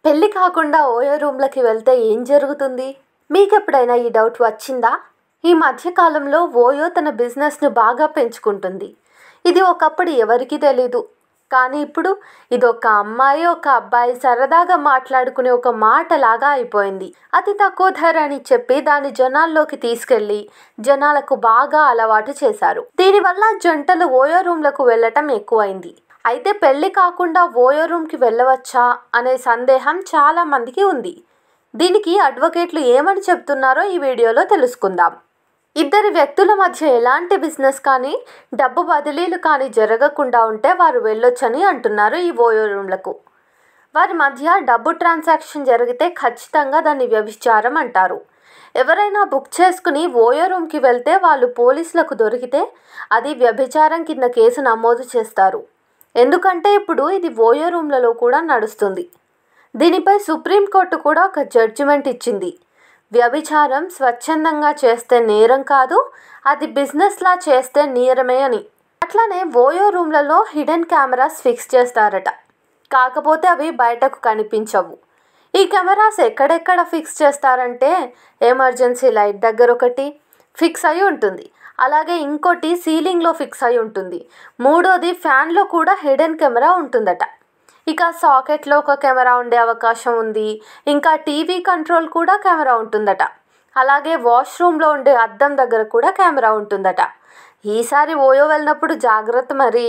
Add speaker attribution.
Speaker 1: పెళ్లి కాకుండా ఓయో రూమ్లకి వెళ్తే ఏం జరుగుతుంది? మీకెప్పుడైనా ఈ డౌట్ వచ్చిందా? ఈ మధ్య కాలంలో ఓయో తన బిజినెస్ను బాగా పెంచుకుంటుంది. ఇది ఒకప్పుడు ఎవరికీ తెలీదు. కానీ ఇప్పుడు ఇదొక అమ్మాయి ఒక అబ్బాయి సరదాగా మాట్లాడుకునే ఒక మాటలాగా అయిపోయింది. అతి తక్కువ ధర అని చెప్పి దాన్ని జనాల్లోకి తీసుకెళ్లి జనాలకు బాగా అలవాటు చేశారు. దీనివల్ల జంటలు ఓయో రూమ్లకు వెళ్ళటం ఎక్కువైంది. అయితే పెళ్లి కాకుండా ఓయో రూమ్కి వెళ్ళవచ్చా అనే సందేహం చాలా మందికి ఉంది. దీనికి అడ్వకేట్లు ఏమని చెప్తున్నారో ఈ వీడియోలో తెలుసుకుందాం. ఇద్దరు వ్యక్తుల మధ్య ఎలాంటి బిజినెస్ కానీ డబ్బు బదిలీలు కానీ జరగకుండా ఉంటే వారు వెళ్ళొచ్చని అంటున్నారు ఈ ఓయో రూమ్లకు. వారి మధ్య డబ్బు ట్రాన్సాక్షన్ జరిగితే ఖచ్చితంగా దాన్ని వ్యభిచారం అంటారు. ఎవరైనా బుక్ చేసుకుని ఓయో రూమ్కి వెళ్తే వాళ్ళు పోలీసులకు దొరికితే అది వ్యభిచారం కింద కేసు నమోదు చేస్తారు. ఎందుకంటే ఇప్పుడు ఇది ఓయో రూమ్లలో కూడా నడుస్తుంది. దీనిపై సుప్రీంకోర్టు కూడా ఒక జడ్జిమెంట్ ఇచ్చింది. వ్యభిచారం స్వచ్ఛందంగా చేస్తే నేరం కాదు, అది బిజినెస్లా చేస్తే నేరమే అని. అట్లానే ఓయో రూమ్లలో హిడెన్ కెమెరాస్ ఫిక్స్ చేస్తారట. కాకపోతే అవి బయటకు కనిపించవు. ఈ కెమెరాస్ ఎక్కడెక్కడ ఫిక్స్ చేస్తారంటే ఎమర్జెన్సీ లైట్ దగ్గర ఒకటి ఫిక్స్ అయి ఉంటుంది. అలాగే ఇంకోటి సీలింగ్లో ఫిక్స్ అయి ఉంటుంది. మూడోది ఫ్యాన్లో కూడా హిడెన్ కెమెరా ఉంటుందట. ఇక సాకెట్లో ఒక కెమెరా ఉండే అవకాశం ఉంది. ఇంకా టీవీ కంట్రోల్ కూడా కెమెరా ఉంటుందట. అలాగే వాష్రూమ్లో ఉండే అద్దం దగ్గర కూడా కెమెరా ఉంటుందట. ఈసారి ఓయో వెళ్ళినప్పుడు జాగ్రత్త మరి.